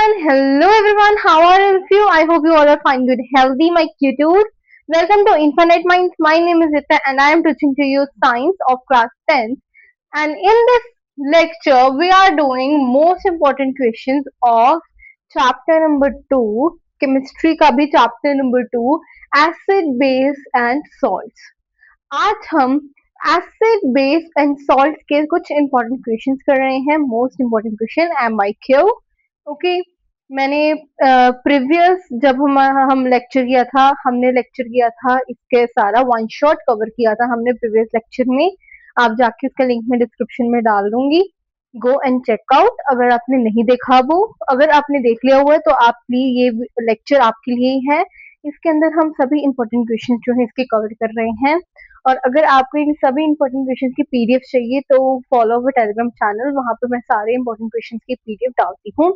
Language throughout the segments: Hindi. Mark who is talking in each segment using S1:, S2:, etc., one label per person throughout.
S1: and hello everyone. How are all of you? I hope you all are fine, good, healthy, my cuties. Welcome to Infinite Minds. My name is Ita and I am teaching to you science of class 10th. And in this lecture, we are doing most important questions of chapter number 2, chemistry का भी chapter number 2, acid, base and salts. आज हम एसिड बेस एंड सॉल्ट के कुछ इंपॉर्टेंट क्वेश्चंस कर रहे हैं. Most important question M I Q. Okay, मैंने प्रीवियस जब हम लेक्चर किया था, हमने लेक्चर किया था इसके सारा वन शॉट कवर किया था हमने प्रीवियस लेक्चर में. आप जाके उसका लिंक में डिस्क्रिप्शन में डाल दूंगी. गो एंड चेक आउट अगर आपने नहीं देखा वो. अगर आपने देख लिया हुआ है तो आप प्लीज ये लेक्चर आपके लिए ही है. इसके अंदर हम सभी इंपॉर्टेंट क्वेश्चन जो है इसके कवर कर रहे हैं. और अगर आपको इन सभी इंपॉर्टेंट क्वेश्चन की पीडीएफ चाहिए तो फॉलो अवर टेलीग्राम चैनल. वहां पे मैं सारे इंपॉर्टेंट क्वेश्चन की पीडीएफ डालती हूँ,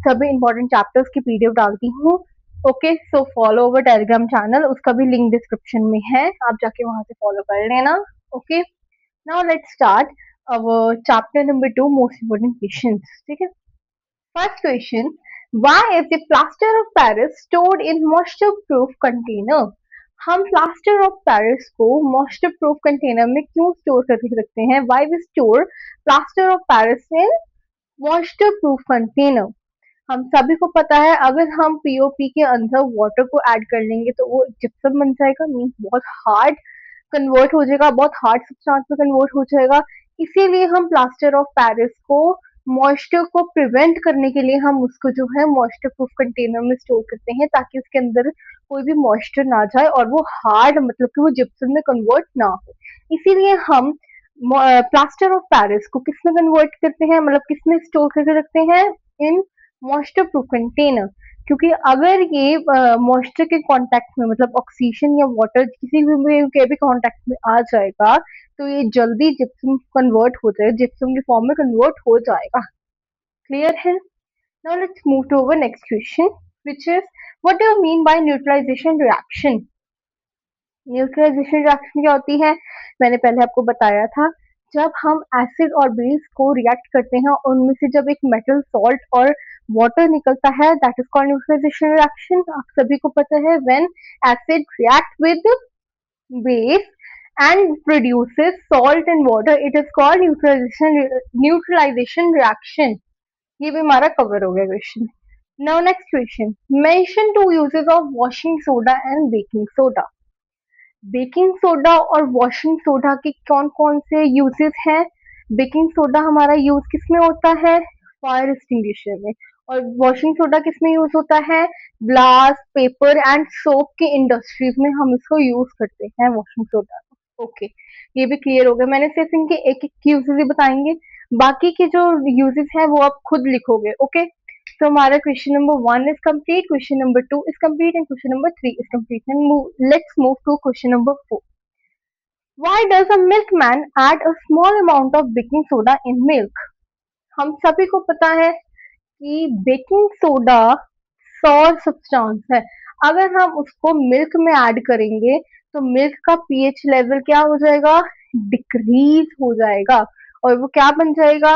S1: सभी इंपॉर्टेंट चैप्टर्स की पीडीएफ डालती हूँ. Okay, so follow our Telegram channel, उसका भी लिंक डिस्क्रिप्शन में है, आप जाके वहां से फॉलो कर लेना. Okay, now let's start our chapter number 2, most important questions. ठीक है, first question, why is the plaster of Paris stored in moisture proof container? हम प्लास्टर ऑफ पेरिस को मॉइस्चर प्रूफ कंटेनर में क्यों स्टोर करके रखते हैं? Why we store plaster of Paris in moisture proof container? हम सभी को पता है अगर हम पीओपी के अंदर वाटर को ऐड कर लेंगे तो वो जिप्सम बन जाएगा, मीन्स बहुत हार्ड कन्वर्ट हो जाएगा, बहुत हार्ड सब्सटेंस में कन्वर्ट हो जाएगा. इसीलिए हम प्लास्टर ऑफ पेरिस को मॉइस्चर को प्रिवेंट करने के लिए हम उसको जो है मॉइस्चर प्रूफ कंटेनर में स्टोर करते हैं ताकि उसके अंदर कोई भी मॉइस्चर ना जाए और वो हार्ड मतलब कि वो जिप्सम में कन्वर्ट ना हो. इसीलिए हम प्लास्टर ऑफ पेरिस को किस में कन्वर्ट करते हैं, मतलब किस में स्टोर करके रखते हैं? इन मॉइस्चर प्रूफ कंटेनर. क्योंकि अगर ये मॉइस्चर के कांटेक्ट में मतलब ऑक्सीजन या वाटर किसी भी के भी कांटेक्ट में आ जाएगा तो ये जल्दी जिप्सम कन्वर्ट हो जाएगा, जिप्सम की फॉर्म में कन्वर्ट हो जाएगा. क्लियर है? Now let's move to our next question which is what do you mean by neutralisation reaction? Neutralisation reaction क्या होती है? मैंने पहले आपको बताया था, जब हम एसिड और बेस को रिएक्ट करते हैं उनमें से जब एक मेटल, सॉल्ट और वाटर निकलता है, that is called neutralisation reaction. आप सभी को पता है when acid react with base and produces salt and water, it is called neutralization reaction. ये भी हमारा कवर हो गया question. Now next question, mention two uses of washing soda and baking soda. Baking soda और वॉशिंग सोडा के कौन कौन से यूजेस हैं? बेकिंग सोडा हमारा यूज किसमें होता है? फायर एक्सटिंग्विशर में. और वॉशिंग सोडा किसमें यूज होता है? ग्लास, पेपर एंड सोप के इंडस्ट्रीज में हम इसको यूज करते हैं वॉशिंग सोडा. ओके, ये भी क्लियर हो गया. मैंने सिर्फ इनके एक एक यूजेस ही बताएंगे, बाकी के जो यूजेस हैं वो आप खुद लिखोगे. ओके, तो हमारा question number 1 is complete, question number 2 is complete and question number 3 is complete. Let's move to question number 4. Why does a milkman add a small amount of baking soda in milk? हम सभी को पता है कि बेकिंग सोडा सॉर सब्सटेंस है. अगर हम उसको मिल्क में ऐड करेंगे तो मिल्क का पीएच लेवल क्या हो जाएगा? डिक्रीज हो जाएगा. और वो क्या बन जाएगा?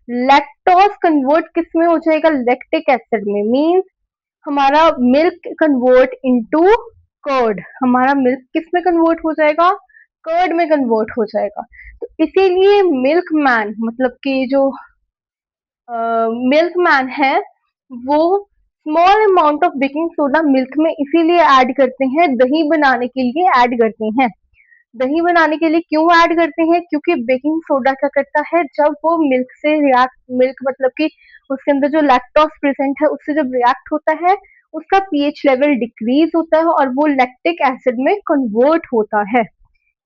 S1: लैक्टोज कन्वर्ट किस में हो जाएगा? लैक्टिक एसिड में. मीन्स हमारा मिल्क कन्वर्ट इनटू कर्ड. हमारा मिल्क किस में कन्वर्ट हो जाएगा? कर्ड में कन्वर्ट हो जाएगा. तो इसीलिए मिल्क मैन मतलब कि जो मिल्कमैन है वो small amount of baking soda milk में इसीलिए ऐड करते हैं, दही बनाने के लिए ऐड करते हैं. दही बनाने के लिए क्यों ऐड करते हैं? क्योंकि बेकिंग सोडा क्या करता है, जब वो मिल्क से रिएक्ट, मिल्क मतलब कि उसके अंदर जो लैक्टोज प्रेजेंट है उससे जब रिएक्ट होता है उसका पीएच लेवल डिक्रीज होता है और वो लैक्टिक एसिड में कन्वर्ट होता है.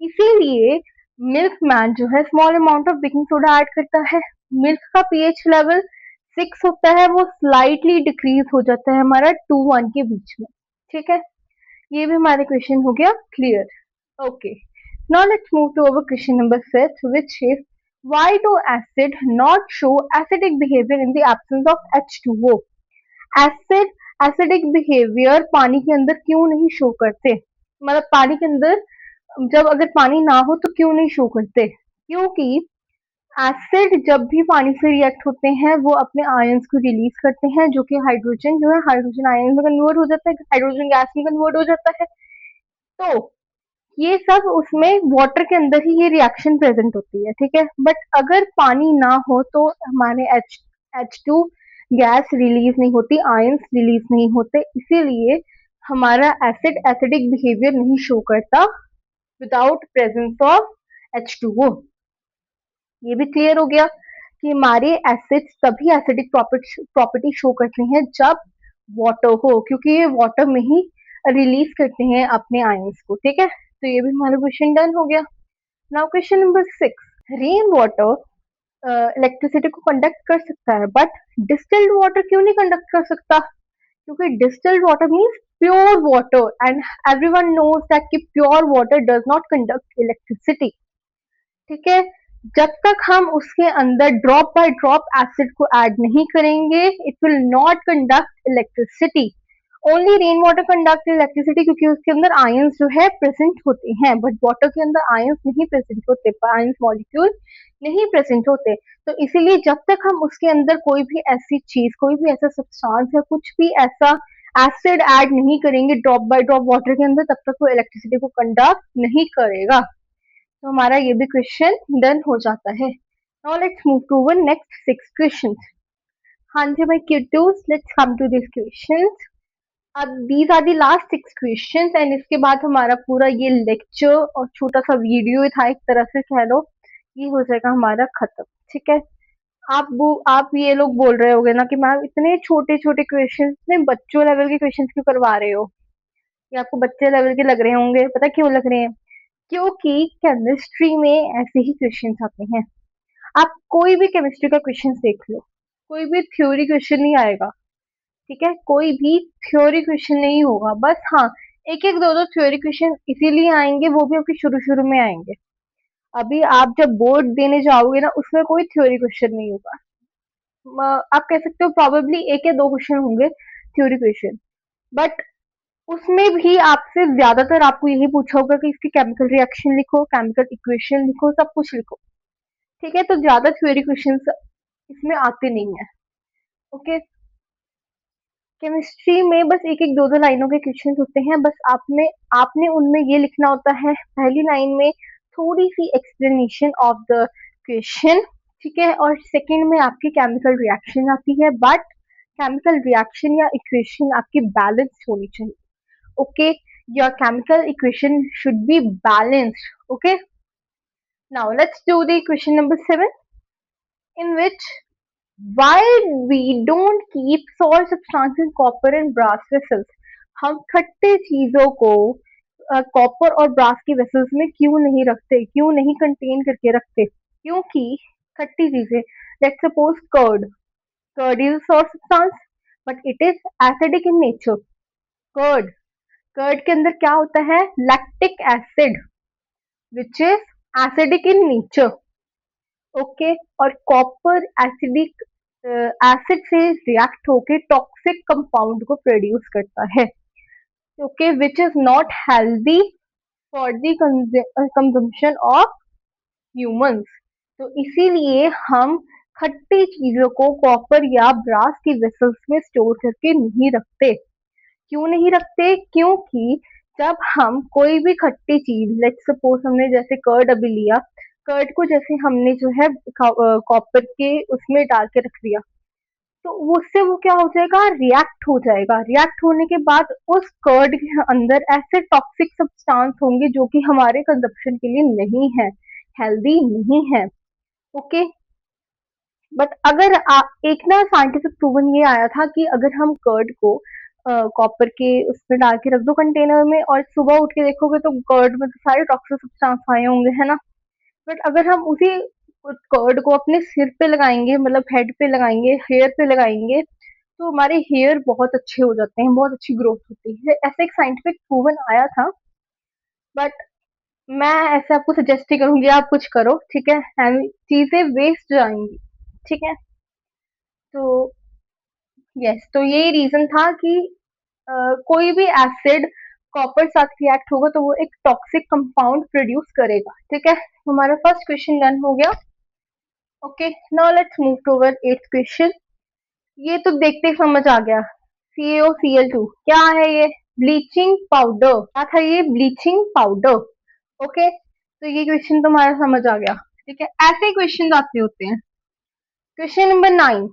S1: इसीलिए मिल्कमैन जो है small amount of baking soda add करता है. मिल्क का पीएच लेवल 6 होता है, वो स्लाइटली डिक्रीज हो जाता है हमारा 2-1 के बीच में. ठीक है, ये भी हमारे क्वेश्चन हो गया clear. Okay, now let's move to our question number 5 which is why do acid not show acidic behavior in the absence of H2O? Acid acidic behaviour पानी के अंदर क्यों नहीं शो करते? मतलब पानी के अंदर जब अगर पानी ना हो तो क्यों नहीं शो करते? क्योंकि एसिड जब भी पानी से रिएक्ट होते हैं वो अपने आयंस को रिलीज करते हैं, जो कि हाइड्रोजन जो है हाइड्रोजन आयन में कन्वर्ट हो जाता है, हाइड्रोजन गैस में कन्वर्ट हो जाता है। तो ये सब उसमें वाटर के अंदर ही ये रिएक्शन प्रेजेंट होती है, ठीक है। बट अगर पानी ना हो तो हमारे एच टू गैस रिलीज नहीं होती, आयंस रिलीज नहीं होते, इसीलिए हमारा एसिड एसिडिक बिहेवियर नहीं शो करता विदाउट प्रेजेंस ऑफ H2O। ये भी क्लियर हो गया कि हमारे एसिड्स तभी एसिडिक प्रॉपर्टी शो करते हैं जब वाटर हो, क्योंकि ये वाटर में ही रिलीज करते हैं अपने आयंस को, ठीक है। तो ये भी हमारा क्वेश्चन डन हो गया। Now question number 6, rain water electricity को कंडक्ट कर सकता है बट डिस्टिल्ड वाटर क्यों नहीं कंडक्ट कर सकता? क्योंकि distilled water means pure water and everyone knows that कि pure water does not conduct electricity, ठीक है। जब तक हम उसके अंदर ड्रॉप बाय ड्रॉप एसिड को ऐड नहीं करेंगे it will not conduct electricity. Only rain water conduct electricity क्योंकि उसके अंदर आयंस जो है प्रेजेंट होते हैं, बट वाटर के अंदर आयंस नहीं प्रेजेंट होते, आयंस मॉलिक्यूल नहीं प्रेजेंट होते। तो इसीलिए जब तक हम उसके अंदर कोई भी ऐसी चीज, कोई भी ऐसा सब्सटेंस या कुछ भी ऐसा एसिड ऐड नहीं करेंगे ड्रॉप बाय ड्रॉप वाटर के अंदर, तब तक वो इलेक्ट्रिसिटी को कंडक्ट नहीं करेगा। तो हमारा ये भी क्वेश्चन डन हो जाता है। Now let's move to our next 6 questions. हाँ जी my cuties, let's come to this questions. अब these are the last 6 questions and इसके बाद हमारा पूरा ये लेक्चर और छोटा सा वीडियो था, एक तरह से कह लो, ये हो जाएगा हमारा खत्म, ठीक है। आप ये लोग बोल रहे होगे ना कि मैम इतने छोटे छोटे क्वेश्चन, इतने बच्चों लेवल के क्वेश्चन क्यों करवा रहे हो? ये आपको बच्चे लेवल के लग रहे होंगे, पता क्यों लग रहे हैं? क्योंकि केमिस्ट्री में ऐसे ही क्वेश्चन आते हैं। आप कोई भी केमिस्ट्री का क्वेश्चन देख लो, कोई भी थ्योरी क्वेश्चन नहीं आएगा, ठीक है। कोई भी थ्योरी क्वेश्चन नहीं होगा, बस हाँ एक एक दो दो थ्योरी क्वेश्चन इसीलिए आएंगे, वो भी आपके शुरू शुरू में आएंगे। अभी आप जब बोर्ड देने जाओगे ना उसमें कोई थ्योरी क्वेश्चन नहीं होगा। आप कह सकते हो प्रॉबेबली एक या दो क्वेश्चन होंगे थ्योरी क्वेश्चन, बट उसमें भी आपसे ज्यादातर आपको यही पूछा होगा कि इसकी केमिकल रिएक्शन लिखो, केमिकल इक्वेशन लिखो, सब कुछ लिखो, ठीक है। तो ज्यादा थ्योरी क्वेश्चंस इसमें आते नहीं है, ओके। केमिस्ट्री में बस एक एक दो दो लाइनों के क्वेश्चन होते हैं, बस आपने आपने उनमें ये लिखना होता है पहली लाइन में थोड़ी सी एक्सप्लेनेशन ऑफ द क्वेश्चन, ठीक है। और सेकंड में आपकी केमिकल रिएक्शन आती है, बट केमिकल रिएक्शन या इक्वेशन आपकी बैलेंस होनी चाहिए, okay, your chemical equation should be balanced, okay. Now let's do the question number 7, in which why we don't keep salt substances copper and brass vessels। हम खट्टे चीजों को कॉपर और ब्रास की वेसल्स में क्यों नहीं रखते, क्यों नहीं कंटेन करके रखते? क्योंकि खट्टी चीजें, let's suppose curd, curd is salt substance but it is acidic in nature. Curd, curd के अंदर क्या होता है? Lactic acid which is acidic in nature, okay. और कॉपर एसिडिक एसिड से रिएक्ट होके टॉक्सिक कंपाउंड को प्रोड्यूस करता है, okay, which is not healthy for the consumption of humans. तो इसीलिए हम खट्टी चीजों को कॉपर या ब्रास की वेसल्स में स्टोर करके नहीं रखते। क्यों नहीं रखते? क्योंकि जब हम कोई भी खट्टी चीज, लेट्स सपोज हमने जैसे कर्ड अभी लिया, कर्ड को जैसे हमने जो है कॉपर के उसमें डाल के रख दिया, तो उससे वो क्या हो जाएगा? रिएक्ट हो जाएगा। रिएक्ट होने के बाद उस कर्ड के अंदर ऐसे टॉक्सिक सब्सटेंस होंगे जो कि हमारे कंजप्शन के लिए नहीं है, हेल्दी नहीं है, ओके। बट अगर एक ना साइंटिफिक प्रूवन ये आया था कि अगर हम कर्ड को कॉपर के उसमें डाल के रख दो कंटेनर में और सुबह उठ के देखोगे तो कर्ड में तो सारे टॉक्सिक सब्सटेंस आए होंगे, है ना। बट अगर हम उसी कर्ड को अपने सिर पे लगाएंगे, मतलब हेड पे लगाएंगे, हेयर पे लगाएंगे, तो हमारे हेयर बहुत अच्छे हो जाते हैं, बहुत अच्छी ग्रोथ होती है, ऐसा एक साइंटिफिक प्रूवन आया था। बट मैं ऐसे आपको सजेस्ट ही करूंगी आप कुछ करो, ठीक है, चीजें वेस्ट जाएंगी, ठीक है। तो यस, तो यही रीजन था कि कोई भी एसिड कॉपर साथ रिएक्ट होगा तो वो एक टॉक्सिक कंपाउंड प्रोड्यूस करेगा, ठीक है। हमारा फर्स्ट क्वेश्चन डन हो गया। Okay, now let's move toward 8th question. ये तो देखते ही समझ आ गया, CaOCl2 क्या है ये? Bleaching powder. क्या था ये? Bleaching powder. ओके, तो ये क्वेश्चन तुम्हारा समझ आ गया। ठीक है, ऐसे क्वेश्चन आते होते हैं। Question number 9,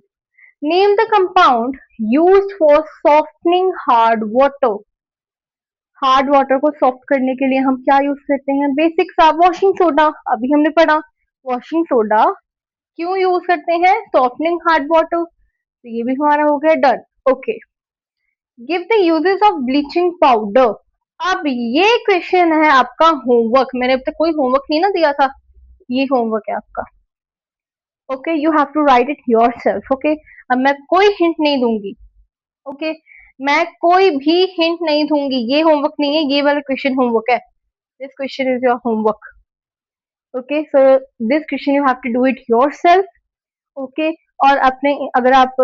S1: name the compound used for softening hard water. Hard water को सॉफ्ट करने के लिए हम क्या यूज करते हैं? बेसिक सा, वॉशिंग सोडा। अभी हमने पढ़ा वॉशिंग सोडा क्यों यूज करते हैं? Softening hard water. तो ये भी हमारा हो गया done. Okay, give the uses of bleaching powder. अब ये क्वेश्चन है आपका होमवर्क। मैंने अब तक कोई होमवर्क नहीं ना दिया था, ये होमवर्क है आपका। Okay, you have to write it yourself. Okay, अब मैं कोई हिंट नहीं दूंगी। ओके, मैं कोई भी हिंट नहीं दूंगी। ये होमवर्क नहीं है, ये वाला क्वेश्चन होमवर्क है। This question is your homework. Okay, so this question you have to do it yourself. Okay, और अपने अगर आप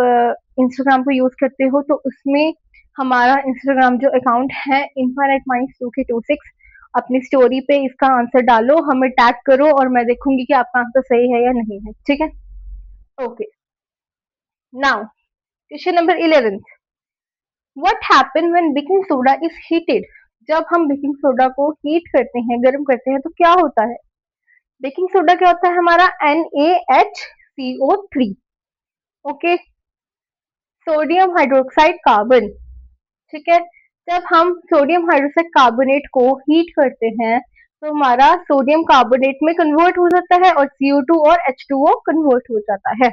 S1: इंस्टाग्राम को यूज करते हो तो उसमें हमारा इंस्टाग्राम जो अकाउंट है इनफाइनाइट माइंड्स 2K26, अपनी स्टोरी पे इसका आंसर डालो, हमें टैग करो और मैं देखूंगी कि आपका आंसर सही है या नहीं है। ठीक है, okay. Now question number 11, what happen when baking soda is heated. जब हम बेकिंग सोडा को हीट करते हैं, गर्म करते हैं, तो क्या होता है? बेकिंग सोडा क्या होता है हमारा? NaHCO3। Okay, sodium hydroxide carbon. ठीक है, जब हम सोडियम हाइड्रोक्साइड कार्बोनेट को हीट करते हैं तो हमारा सोडियम कार्बोनेट में कन्वर्ट हो जाता है और CO2 और H2O कन्वर्ट हो जाता है।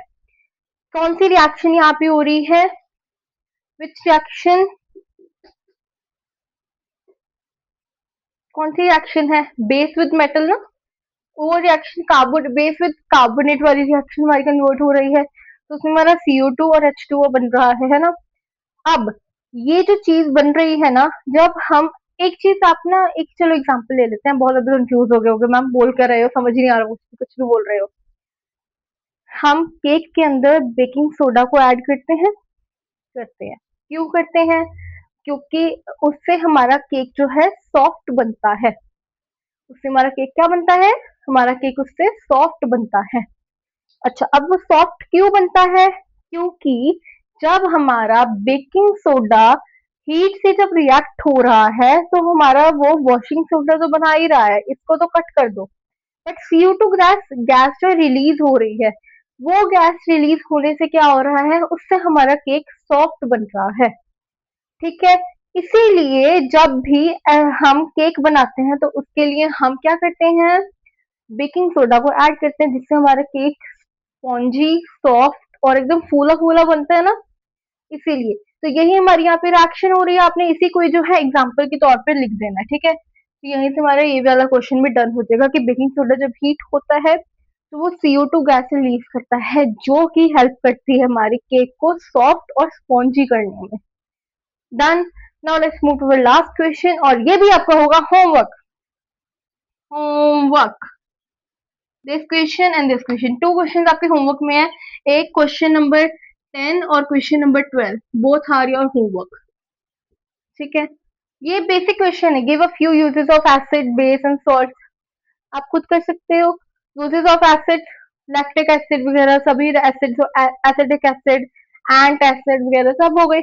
S1: कौन सी रिएक्शन यहाँ पे हो रही है? Which reaction? कौन सी रिएक्शन है? बेस विद मेटल ना, वो reaction carbon base with carbonate वाली रिएक्शन हमारी कन्वर्ट हो रही है, तो उसमें हमारा CO2 और H2O बन रहा है ना। अब ये जो चीज बन रही है ना, जब हम एक चीज, आप ना एक चलो एग्जांपल ले लेते हैं। बहुत ज्यादा कंफ्यूज हो गए होगे, मैम बोल कर रहे हो, समझ ही नहीं आ रहा कुछ भी बोल रहे हो। हम केक के अंदर बेकिंग सोडा को ऐड करते हैं, करते हैं। क्यों करते हैं? क्योंकि उससे हमारा केक जो है सॉफ्ट बनता है। उससे हमारा केक क्या बनता है? हमारा केक उससे सॉफ्ट बनता है। अच्छा, अब वो सॉफ्ट क्यों बनता है? क्योंकि जब हमारा बेकिंग सोडा हीट से जब रिएक्ट हो रहा है तो हमारा वो वॉशिंग सोडा तो बना ही रहा है, इसको तो कट कर दो। बट CO2 गैस गैस जो रिलीज हो रही है, वो गैस रिलीज होने से क्या हो रहा है? उससे हमारा केक सॉफ्ट बन रहा है। ठीक है, इसीलिए जब भी हम केक बनाते हैं तो उसके लिए हम क्या करते हैं? बेकिंग सोडा को ऐड करते हैं, जिससे हमारा केक स्पॉन्जी, सॉफ्ट और एकदम फूला फूला बनता है ना। इसीलिए तो यही हमारी यहाँ पे रिएक्शन हो रही है। आपने इसी को जो है एग्जाम्पल के तौर पर लिख देना है। ठीक है, तो यहीं से हमारा ये वाला क्वेश्चन भी डन हो जाएगा कि बेकिंग सोडा जब हीट होता है तो वो CO2 गैस रिलीज करता है, जो कि हेल्प करती है हमारे केक को सॉफ्ट और स्पॉन्जी करने में। Done. Now let's move to the last question, और ये भी आपका होगा homework. Homework, this question and this question, two question आपके होमवर्क में है। एक क्वेश्चन नंबर 10 और question number 12, both are your homework. ठीक है, ये बेसिक क्वेश्चन है। Give a few uses of acid, base and salt. आप खुद कर सकते हो। Uses of acid, lactic acid वगैरह सभी एसिड, एसिडिक एसिड, एंट एसिड वगैरह सब हो गए।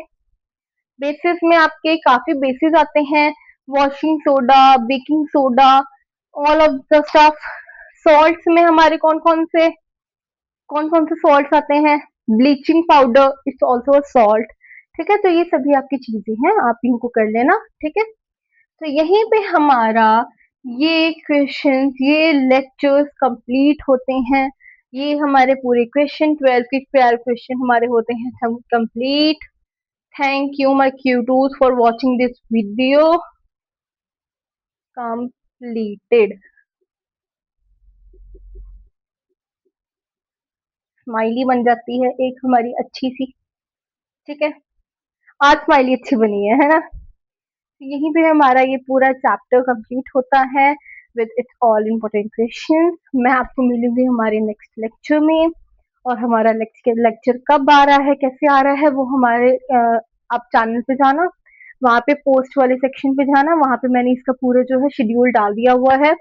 S1: बेसिस में आपके काफी बेसिस आते हैं, washing soda, baking soda, all of the stuff. Salts में हमारे कौन कौन से सॉल्ट्स आते हैं? Bleaching powder it's also salt. ठीक है, तो ये सभी आपकी चीजें हैं, आप इनको कर लेना। ठीक है, तो यहीं पे हमारा ये क्वेश्चन, ये लेक्चर्स कंप्लीट होते हैं। ये हमारे पूरे क्वेश्चन 12 के 12 क्वेश्चन हमारे होते हैं complete. Thank you, my cuties, for watching this video completed. Smiley बन जाती है एक हमारी अच्छी सी। ठीक है, आज स्माइली अच्छी बनी है ना। तो यहीं पे हमारा ये पूरा चैप्टर कंप्लीट होता है with its all important questions. मैं आपको मिलूंगी हमारे नेक्स्ट लेक्चर में, और हमारा लेक्चर कब आ रहा है, कैसे आ रहा है, वो हमारे आप चैनल पे जाना, वहां पे पोस्ट वाले सेक्शन पे जाना, वहां पे मैंने इसका पूरा जो है शेड्यूल डाल दिया हुआ है।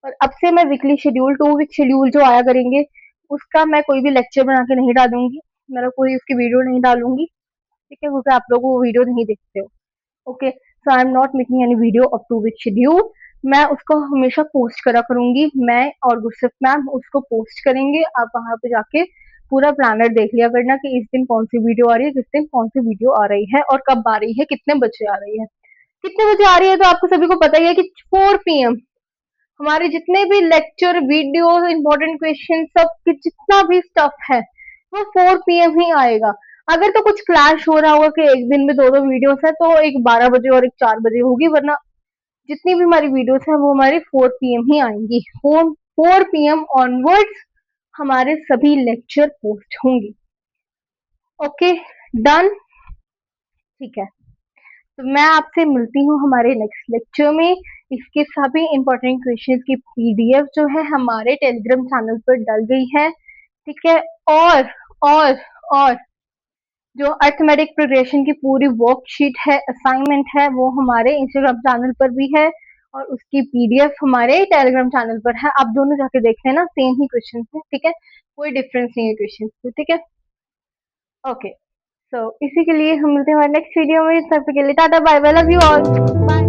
S1: और अब से मैं वीकली शेड्यूल, 2 वीक शेड्यूल जो आया करेंगे, उसका मैं कोई भी लेक्चर बना के नहीं डालूंगी, मेरा कोई उसकी वीडियो नहीं डालूंगी, ठीक है, क्योंकि आप लोग वो वीडियो नहीं देखते हो। Okay, so I am not making any video up to which schedule. मैं उसको हमेशा पोस्ट करा करूंगी, मैं और गुरसिफ मैम उसको पोस्ट करेंगे। आप वहां पे जाके पूरा प्लानर देख लिया करना कि इस दिन कौन सी वीडियो आ रही है, किस दिन कौन सी वीडियो आ रही है और कब आ रही है, कितने बजे आ रही है। कितने बजे आ रही है तो आपको सभी को पता ही है कि 4 PM हमारे जितने भी लेक्चर, वीडियो, इंपॉर्टेंट क्वेश्चन, सब जितना भी स्टफ है वो 4 PM ही आएगा। अगर तो कुछ क्लैश हो रहा होगा कि एक दिन में दो दो वीडियोस है तो एक 12 बजे और एक 4 बजे होगी, वरना जितनी भी हमारी वीडियोस है वो हमारी 4 PM ही आएंगी। 4 PM ऑनवर्ड्स हमारे सभी लेक्चर पोस्ट होंगे। ओके, डन, ठीक है। तो मैं आपसे मिलती हूँ हमारे नेक्स्ट लेक्चर में। इसके सभी इंपॉर्टेंट क्वेश्चंस की पीडीएफ जो है हमारे टेलीग्राम चैनल पर डल गई है, ठीक है। और और और जो अर्थमेटिक प्रोग्रेशन की पूरी वर्कशीट है, असाइनमेंट है, वो हमारे इंस्टाग्राम चैनल पर भी है और उसकी पीडीएफ हमारे टेलीग्राम चैनल पर है। आप दोनों जाके देख लेना, सेम ही क्वेश्चन है, ठीक है, कोई डिफरेंस नहीं है क्वेश्चन में, ठीक है। ओके, सो इसी के लिए हम मिलते हैं हमारे नेक्स्ट वीडियो में। तब तक के लिए tata bye bye, love you all, bye.